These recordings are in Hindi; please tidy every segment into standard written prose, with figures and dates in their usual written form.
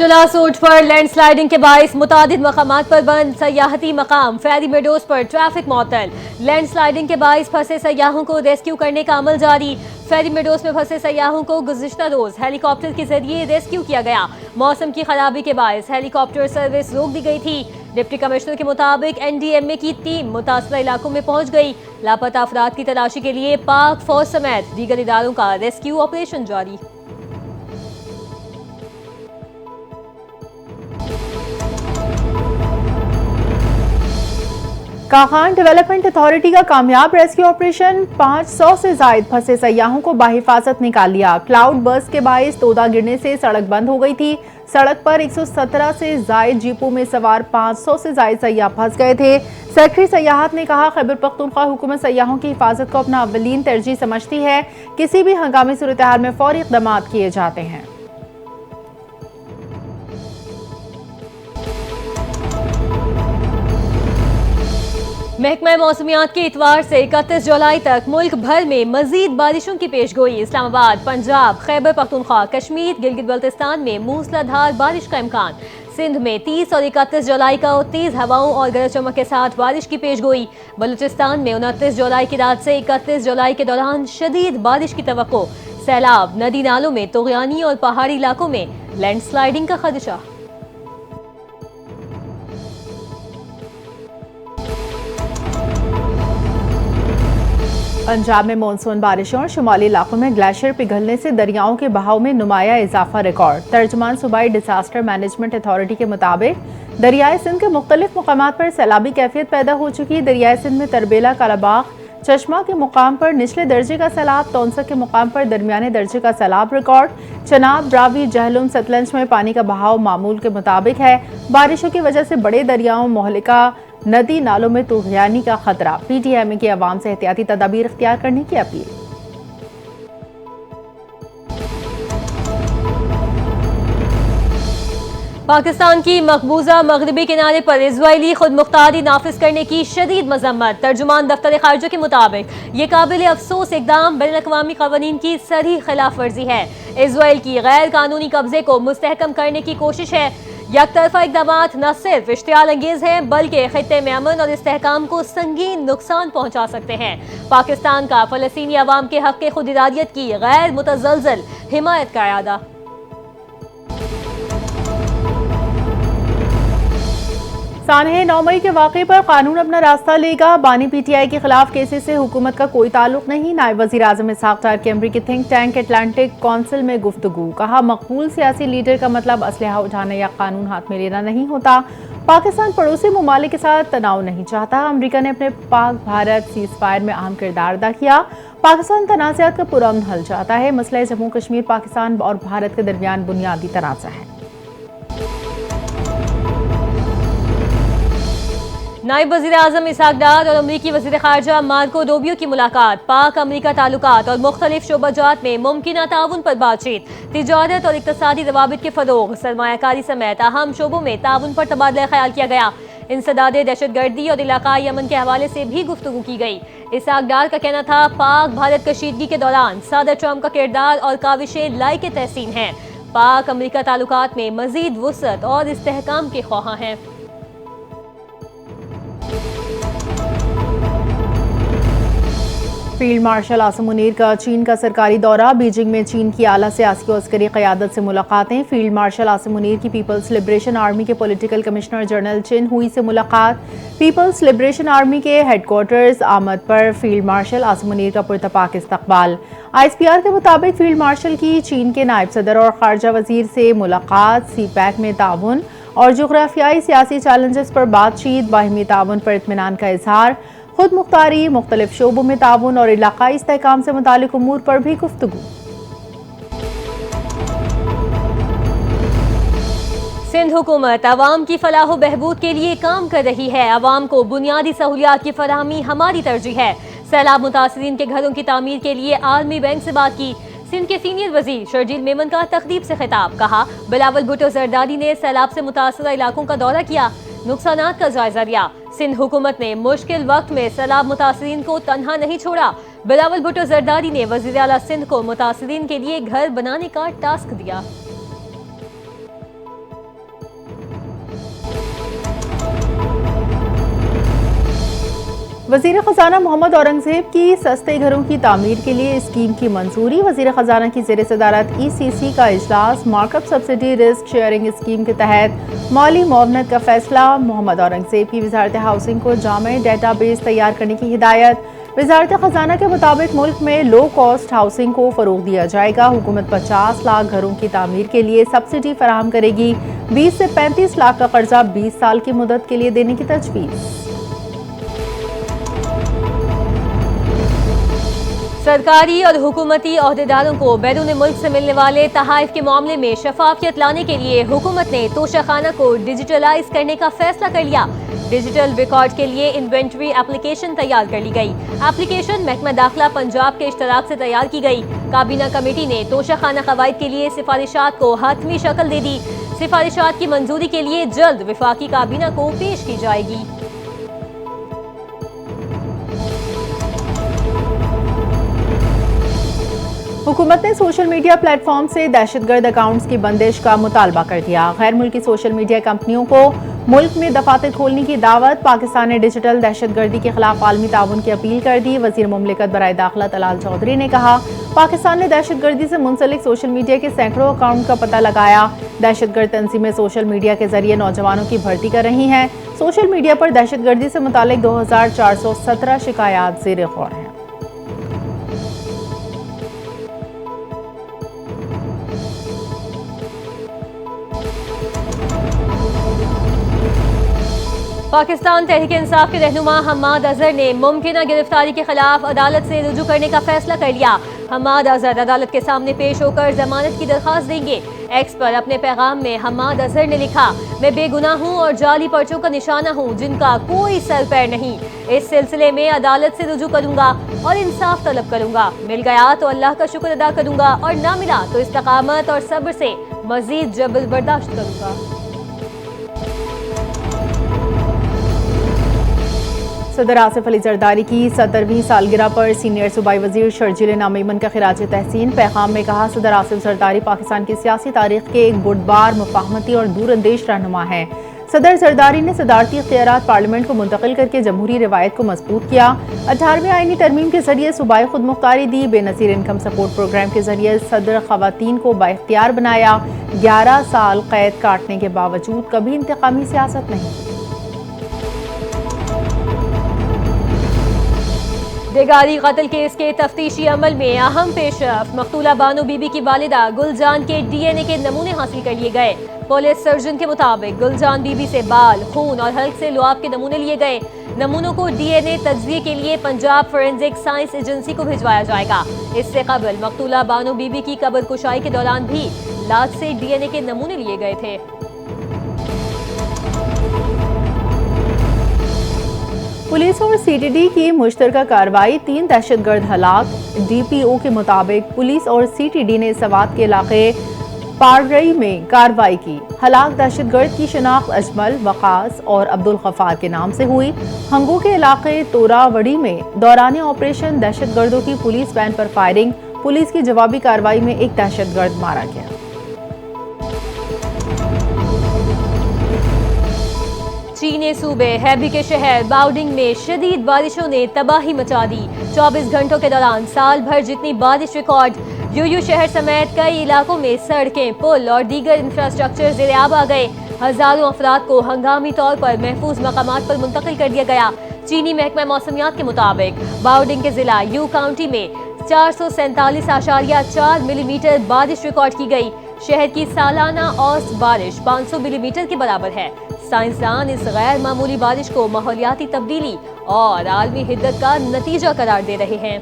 पंचतला सोच पर लैंडस्लाइडिंग के बाइस मुतादिद मकामात पर बंद सयाहती मकाम फेरी मेडोज पर ट्रैफिक मअतल। लैंडस्लाइडिंग के बाइस फंसे सयाहों को रेस्क्यू करने का अमल जारी। फेरी मेडोज में फंसे सयाहों को गुज़िश्ता रोज हेलीकॉप्टर के जरिए रेस्क्यू किया गया। मौसम की खराबी के बाइस हेलीकॉप्टर सर्विस रोक दी गई थी। डिप्टी कमिश्नर के मुताबिक NDMA की टीम मुतासरा इलाकों में पहुंच गई। लापता अफराद की तलाशी के लिए पाक फौज समेत दीगर इदारों का रेस्क्यू ऑपरेशन जारी। काखान डेवलपमेंट अथॉरिटी का कामयाब रेस्क्यू ऑपरेशन। 500 से जायद फंसे सयाहों को बाहिफाजत निकाल लिया। क्लाउड बर्स्ट के बाइस तोदा गिरने से सड़क बंद हो गई थी। सड़क पर 117 से जायद जीपों में सवार 500 से जायद सयाह फंस गए थे। सेक्रेटरी सयाहत ने कहा, खैबर पख्तूनख्वा हुकूमत सयाहों की हिफाजत को अपना अव्वलीन तरजीह समझती है। किसी भी हंगामी सूरत हाल में फौरी इक़दाम किए जाते हैं। महकमा मौसमियात के इतवार से 31 जुलाई तक मुल्क भर में मजीद बारिशों की पेशगोई। इस्लामाबाद, पंजाब, खैबर पख्तूनख्वा, कश्मीर, गिलगित बल्तिस्तान में मूसलाधार बारिश का इम्कान। सिंध में 30 और 31 जुलाई का तेज हवाओं और गरज चमक के साथ बारिश की पेशगोई। बलूचिस्तान में 29 जुलाई की रात से 31 जुलाई के दौरान शदीद बारिश की तवक्को। सैलाब, नदी नालों में तुग़यानी और पहाड़ी इलाकों में लैंडस्लाइडिंग का खदशा। पंजाब में मानसून बारिशों और शुमाली इलाकों में ग्लेशियर पिघलने से दरियाओं के बहाव में नुमाया इजाफा रिकॉर्ड। तर्जमान सूबाई डिजास्टर मैनेजमेंट अथॉरिटी के मुताबिक दरियाए सिंध के मुख्तलिफ मुकामात पर सैलाबी कैफियत पैदा हो चुकी। दरियाए सिंध में तरबेला, कालाबाग, चश्मा के मुकाम पर निचले दर्जे का सैलाब, तौंसक के मुकाम पर दरमियाने दर्जे का सैलाब रिकॉर्ड। चनाब, रावी, जहलुम, सतलंज में पानी का बहाव मामूल के मुताबिक है। बारिशों की वजह से बड़े दरियाओं, मोहलिका, नदी नालों में तुग़यानी का खतरा। PTMA की आवाम से एहतियाती तदाबीर इख्तियार करने की अपील। पाकिस्तान की मकबूजा मगरबी किनारे पर इजरायली खुद मुख्तारी नाफिज करने की शदीद मजम्मत। तर्जुमान दफ्तर खारजा के मुताबिक ये काबिल अफसोस इकदाम बैनुल अक़वामी क़वानीन की सरीह खिलाफ वर्जी है। इजराइल की गैर कानूनी कब्जे को मुस्तहकम करने की कोशिश है। यकतरफा इक़दामात न सिर्फ इश्तियाल अंगेज हैं बल्कि खित्ते में अमन और इस्तेहकाम को संगीन नुकसान पहुंचा सकते हैं। पाकिस्तान का फ़लस्तीनी अवाम के हक़ खुद इरादियत की गैर मुतज़लज़ल हिमायत का इरादा। सानहे 9 मई के वाक़े पर कानून अपना रास्ता लेगा। बानी PTI के खिलाफ केसेस से हुकूमत का कोई ताल्लुक नहीं। नायब वज़ीर आज़म इसहाक़ डार की अमरीकी थिंक टैंक अटलांटिक काउंसिल में गुफ्तगू। कहा, मकबूल सियासी लीडर का मतलब असलहा उठाना या कानून हाथ में लेना नहीं होता। पाकिस्तान पड़ोसी ममालिक के साथ तनाव नहीं चाहता। अमरीका ने अपने पाक भारत सीज़ फायर में अहम किरदार अदा किया। पाकिस्तान तनाज़ात का पुरअमन हल चाहता है। मसला जम्मू कश्मीर पाकिस्तान और भारत के दरमियान बुनियादी तनाज़ा है। नायब वज़ीर आज़म इसहाक़ डार और अमरीकी वज़ीर ख़ारजा मार्को रूबियो की मुलाकात। पाक अमरीका ताल्लुकात और मुख्तलिफ शोबाजात में मुमकिना ताउन पर बातचीत। तिजारत और इक़्तिसादी रवाबित के फ़रोग़, सरमायाकारी समेत अहम शोबों में ताउन पर तबादला ख्याल किया गया। इंसदाद दहशतगर्दी और इलाकाई अमन के हवाले से भी गुफ्तगू की गई। इसहाक़ डार का कहना था, पाक भारत कशीदगी के दौरान सदर ट्रंप का किरदार और काविशें लायक तहसीन हैं। पाक अमरीका ताल्लुकात में मज़ीद वुसअत और इस्तेहकाम के ख्वाहां हैं। फील्ड मार्शल आसिम मुनीर का चीन का सरकारी दौरा। बीजिंग में चीन की आला सियासी और अस्करी क़यादत से मुलाकातें। फील्ड मार्शल आसिम मुनीर की पीपल्स लिबरेशन आर्मी के पॉलिटिकल कमिश्नर जनरल चिन हुई से मुलाकात। पीपल्स लिबरेशन आर्मी के हेडक्वार्टर्स आमद पर फील्ड मार्शल आसिम मुनीर का पुरतपाक इस्तकबाल। ISPR के मुताबिक फील्ड मार्शल की चीन के नायब सदर और खारजा वजीर से मुलाकात। CPEC में ताउन और जुग़राफियाई सियासी चैलेंजेस पर बातचीत। बाहिमी ताउन पर इत्मीनान का इजहार। खुद मुख्तारी, मुख्तलिफ शोबों में ताउन और इलाकाई इस्तेहकाम से मुतालिक उमूर पर भी गुफ्तगू। सिंध हुकूमत अवाम की फलाह व बहबूद के लिए काम कर रही है। अवाम को बुनियादी सहूलियात की फराहमी हमारी तरजीह है। सैलाब मुतासरीन के घरों की तामीर के लिए आलमी बैंक से बात की। सिंध के सीनियर वजीर शर्जील मेमन का तकदीब से खिताब। कहा, बिलावल भुट्टो जरदारी ने सैलाब से मुतासरा इलाकों का दौरा किया, नुकसानात का जायजा लिया। सिंध हुकूमत ने मुश्किल वक्त में सैलाब मुतासरीन को तन्हा नहीं छोड़ा। बिलावल भुट्टो जरदारी ने वज़ीर आला सिंध को मुतासरीन के लिए घर बनाने का टास्क दिया। वजीर खजाना मोहम्मद औरंगजेब की सस्ते घरों की तामीर के लिए स्कीम की मंजूरी। वजीर खजाना की जेर सदारत ECC का इजलास। Markup subsidy risk sharing scheme के तहत माली मुआवनत का फैसला। मोहम्मद औरंगजेब की वजारत हाउसिंग को जामे डेटाबेस तैयार करने की हिदायत। वजारत खजाना के मुताबिक मुल्क में लो कॉस्ट हाउसिंग को फरोग दिया जाएगा। हुकूमत 50 लाख घरों की तामीर के लिए सब्सिडी फराहम करेगी। 20 से 35 लाख का कर्जा 20 साल की मुद्दत के लिए देने की तजवीज़। सरकारी और हुकूमती अहदेदारों को बैरून मुल्क से मिलने वाले तहाइफ के मामले में शफाफियत लाने के लिए हुकूमत ने तोशाखाना को डिजिटलाइज करने का फैसला कर लिया। डिजिटल रिकॉर्ड के लिए इन्वेंट्री एप्लीकेशन तैयार कर ली गई। एप्लीकेशन महकमा दाखिला पंजाब के इश्तराक से तैयार की गई। काबीना कमेटी ने तोशाखाना कवायद के लिए सिफारिशात को हतमी शक्ल दे दी। सिफारिशात की मंजूरी के लिए जल्द विफाकी काबीना को पेश की जाएगी। हुकूमत ने सोशल मीडिया प्लेटफॉर्म से दहशतगर्द अकाउंट्स की बंदिश का मुतालबा कर दिया। गैर मुल्की सोशल मीडिया कंपनियों को मुल्क में दफातर खोलने की दावत। पाकिस्तान ने डिजिटल दहशतगर्दी के खिलाफ आलमी ताउन की अपील कर दी। वजीर मुमलिकत बराए दाखिला तलाल चौधरी ने कहा, पाकिस्तान ने दहशतगर्दी से मुंसलिक सोशल मीडिया के सैकड़ों अकाउंट का पता लगाया। दहशतगर्द तंजीमें सोशल मीडिया के जरिए नौजवानों की भर्ती कर रही हैं। सोशल मीडिया पर दहशतगर्दी से मुतालिक 2417 शिकायत ज़ेर गौर हैं। पाकिस्तान तहरीक इंसाफ के रहनुमा हम्माद अजहर ने मुमकिन गिरफ्तारी के खिलाफ अदालत से रुजू करने का फैसला कर लिया। हम्माद अजहर अदालत के सामने पेश होकर जमानत की दरखास्त देंगे। एक्स पर अपने पैगाम में हम्माद अजहर ने लिखा, मैं बेगुनाह हूँ और जाली पर्चों का निशाना हूँ जिनका कोई सर पैर नहीं। इस सिलसिले में अदालत से रुजू करूंगा और इंसाफ तलब करूंगा। मिल गया तो अल्लाह का शुक्र अदा करूंगा और ना मिला तो इस्तकामत और सब्र से मजीद जबर बर्दाश्त करूंगा। सदर आसिफ अली जरदारी की 70वीं सालगिरह पर सीनियर सूबाई वजीर शर्जील नामीमन का खिराज तहसीन। पैगाम में कहा, सदर आसिफ जरदारी पाकिस्तान की सियासी तारीख के एक बुर्दबार, मुफाहमती और दूरअंदेश रहनुमा हैं। सदर जरदारी ने सदारती इख्तियारात पार्लियामेंट को मुंतकिल करके जमहूरी रवायत को मजबूत किया। 18वें आईनी तरमीम के जरिए सूबाई खुद मुख्तारी दी। बेनजीर इनकम सपोर्ट प्रोग्राम के जरिए सदर खवातीन को बाइख्तियार बनाया। 11 साल कैद काटने के बावजूद कभी इंतकामी सियासत नहीं। बेगारी कत्ल केस के तफ्तीशी अमल में अहम पेशरफ। मकतूला बानो बीबी की वालिदा गुलजान के DNA के नमूने हासिल कर लिए गए। पुलिस सर्जन के मुताबिक गुलजान बीबी से बाल, खून और हल्क से लुआब के नमूने लिए गए। नमूनों को DNA तज्जिए के लिए पंजाब फोरेंसिक साइंस एजेंसी को भिजवाया जाएगा। इससे कबल मकतूला बानो बीबी की कब्र कुशाई के दौरान भी लाश से DNA के नमूने लिए गए थे। पुलिस और CTD की मुश्तरका कार्रवाई, 3 दहशतगर्द हलाक। DPO के मुताबिक पुलिस और CTD ने सवात के इलाके पाररई में कार्रवाई की। हलाक दहशतगर्द की शनाख्त अजमल, वकास और अब्दुल गफ्फार के नाम से हुई। हंगू के इलाके तोरावड़ी में दौरान ऑपरेशन दहशतगर्दों की पुलिस वैन पर फायरिंग। पुलिस की जवाबी कार्रवाई में एक दहशतगर्द मारा गया। चीनी सूबे हैबी के शहर बाउडिंग में शदीद बारिशों ने तबाही मचा दी। 24 घंटों के दौरान साल भर जितनी बारिश रिकॉर्ड। यूयू शहर समेत कई इलाकों में सड़कें, पुल और दीगर इंफ्रास्ट्रक्चर ज़ेर-आब आ गए। हजारों अफराद को हंगामी तौर पर महफूज मकामात पर मुंतकिल कर दिया गया। चीनी महकमा मौसमियात के मुताबिक बाउडिंग के जिला यू काउंटी में 447.4 मिलीमीटर बारिश रिकॉर्ड की गई। शहर की सालाना औसत बारिश 500 मिलीमीटर के बराबर है। साइंसदान इस गैर मामूली बारिश को माहौलियाती तब्दीली और आलमी हिद्दत का नतीजा करार दे रहे हैं।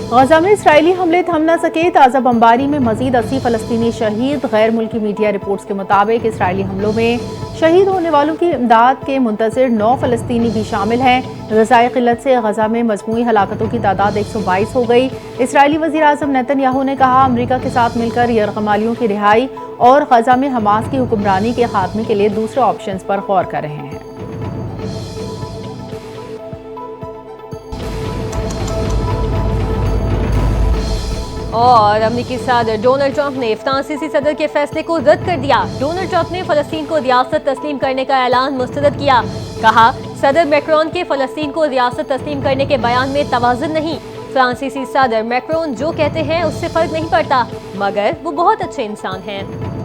गजा में इसराइली हमले थम न सके, ताज़ा बमबारी में मजीद 80 फलस्तीनी शहीद। गैर मुल्की मीडिया रिपोर्ट्स के मुताबिक इसराइली हमलों में शहीद होने वालों की इमदाद के मुंतज़िर 9 फलस्तीनी भी शामिल हैं। ग़िज़ाई क़िल्लत से गजा में मजमूई हलाकतों की तादाद 122 हो गई। इसराइली वज़ीर आज़म नेतन्याहू ने कहा, अमरीका के साथ मिलकर यरग़मालियों की रिहाई और गजा में हमास की हुक्मरानी के खात्मे के लिए दूसरे ऑप्शंस पर गौर कर रहे हैं। और अमेरिकी सदर डोनाल्ड ट्रंप ने फ्रांसीसी सदर के फैसले को रद्द कर दिया। डोनाल्ड ट्रंप ने फलस्तीन को रियासत तस्लीम करने का ऐलान मुस्तरद किया। कहा, सदर मैक्रोन के फलस्तीन को रियासत तस्लीम करने के बयान में तवाज़ुन नहीं। फ्रांसीसी सदर मैक्रोन जो कहते हैं उससे फर्क नहीं पड़ता, मगर वो बहुत अच्छे इंसान हैं।